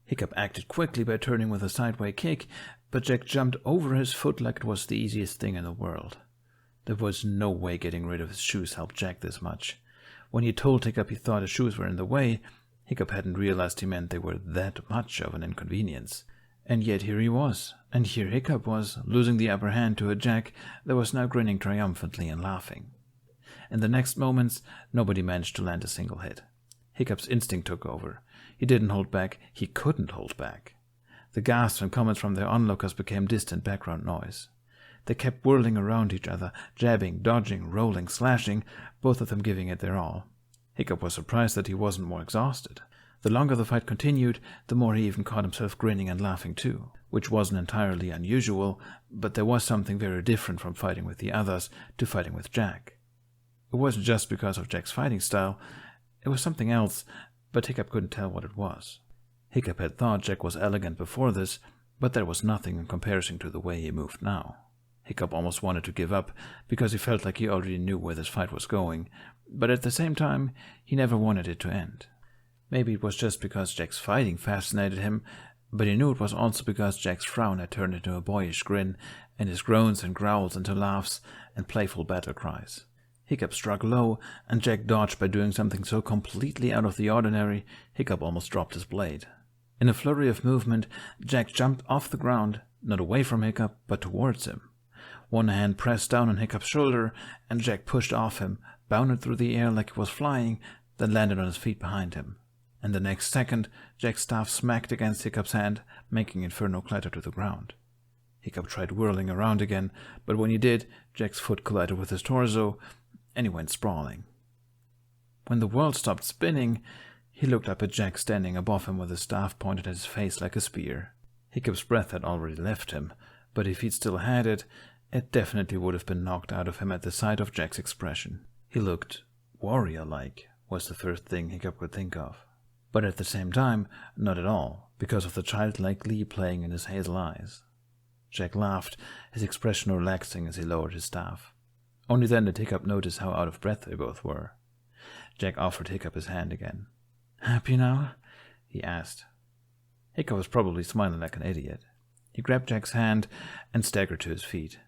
Speaker 1: Hiccup acted quickly by turning with a sideway kick, but Jack jumped over his foot like it was the easiest thing in the world. There was no way getting rid of his shoes helped Jack this much. When he told Hiccup he thought his shoes were in the way, Hiccup hadn't realized he meant they were that much of an inconvenience. And yet here he was, and here Hiccup was, losing the upper hand to a Jack that was now grinning triumphantly and laughing. In the next moments, nobody managed to land a single hit. Hiccup's instinct took over. He didn't hold back, he couldn't hold back. The gasps and comments from their onlookers became distant background noise. They kept whirling around each other, jabbing, dodging, rolling, slashing, both of them giving it their all. Hiccup was surprised that he wasn't more exhausted. The longer the fight continued, the more he even caught himself grinning and laughing too, which wasn't entirely unusual, but there was something very different from fighting with the others to fighting with Jack. It wasn't just because of Jack's fighting style, it was something else, but Hiccup couldn't tell what it was. Hiccup had thought Jack was elegant before this, but there was nothing in comparison to the way he moved now. Hiccup almost wanted to give up, because he felt like he already knew where this fight was going, but at the same time, he never wanted it to end. Maybe it was just because Jack's fighting fascinated him, but he knew it was also because Jack's frown had turned into a boyish grin, and his groans and growls into laughs and playful battle cries. Hiccup struck low, and Jack dodged by doing something so completely out of the ordinary, Hiccup almost dropped his blade. In a flurry of movement, Jack jumped off the ground, not away from Hiccup, but towards him. One hand pressed down on Hiccup's shoulder, and Jack pushed off him, bounded through the air like he was flying, then landed on his feet behind him. And the next second, Jack's staff smacked against Hiccup's hand, making Inferno clatter to the ground. Hiccup tried whirling around again, but when he did, Jack's foot collided with his torso, and he went sprawling. When the world stopped spinning, he looked up at Jack standing above him with his staff pointed at his face like a spear. Hiccup's breath had already left him, but if he'd still had it, it definitely would have been knocked out of him at the sight of Jack's expression. He looked warrior-like, was the first thing Hiccup could think of. But at the same time, not at all, because of the childlike glee playing in his hazel eyes. Jack laughed, his expression relaxing as he lowered his staff. Only then did Hiccup notice how out of breath they both were. Jack offered Hiccup his hand again. "Happy now?" he asked. Hiccup was probably smiling like an idiot. He grabbed Jack's hand and staggered to his feet.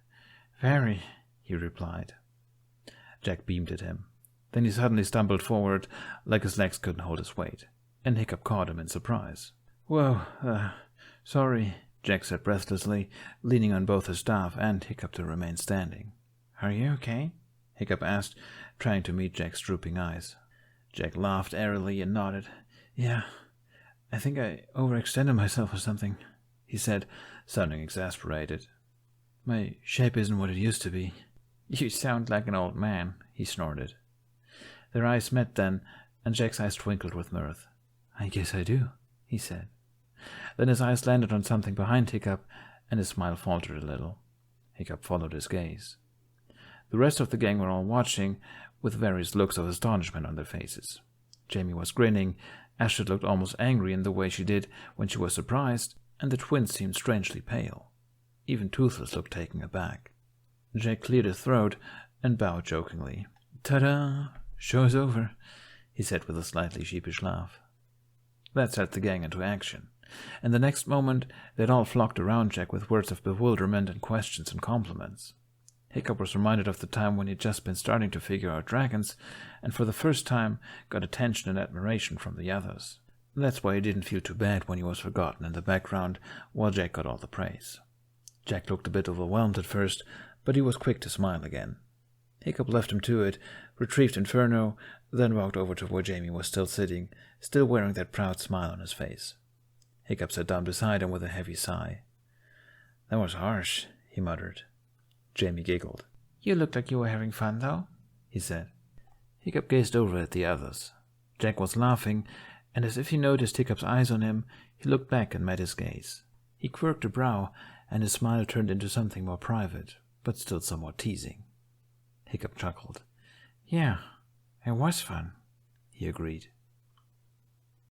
Speaker 1: "Very," he replied. Jack beamed at him. Then he suddenly stumbled forward, like his legs couldn't hold his weight, and Hiccup caught him in surprise. "Whoa, sorry," Jack said breathlessly, leaning on both his staff and Hiccup to remain standing. "Are you okay?" Hiccup asked, trying to meet Jack's drooping eyes. Jack laughed airily and nodded. "Yeah, I think I overextended myself or something," he said, sounding exasperated. "My shape isn't what it used to be." "You sound like an old man," he snorted. Their eyes met then, and Jack's eyes twinkled with mirth. "I guess I do," he said. Then his eyes landed on something behind Hiccup, and his smile faltered a little. Hiccup followed his gaze. The rest of the gang were all watching, with various looks of astonishment on their faces. Jamie was grinning, Astrid looked almost angry in the way she did when she was surprised, and the twins seemed strangely pale. Even Toothless looked taken aback. Jack cleared his throat and bowed jokingly. "Ta-da! Show's over," he said with a slightly sheepish laugh. That set the gang into action, and the next moment they'd all flocked around Jack with words of bewilderment and questions and compliments. Hiccup was reminded of the time when he'd just been starting to figure out dragons, and for the first time got attention and admiration from the others. That's why he didn't feel too bad when he was forgotten in the background, while Jack got all the praise. Jack looked a bit overwhelmed at first, but he was quick to smile again. Hiccup left him to it, retrieved Inferno, then walked over to where Jamie was still sitting, still wearing that proud smile on his face. Hiccup sat down beside him with a heavy sigh. "That was harsh," he muttered. Jamie giggled. "You looked like you were having fun, though," he said. Hiccup gazed over at the others. Jack was laughing, and as if he noticed Hiccup's eyes on him, he looked back and met his gaze. He quirked a brow, and his smile turned into something more private, but still somewhat teasing. Hiccup chuckled. "Yeah, it was fun," he agreed.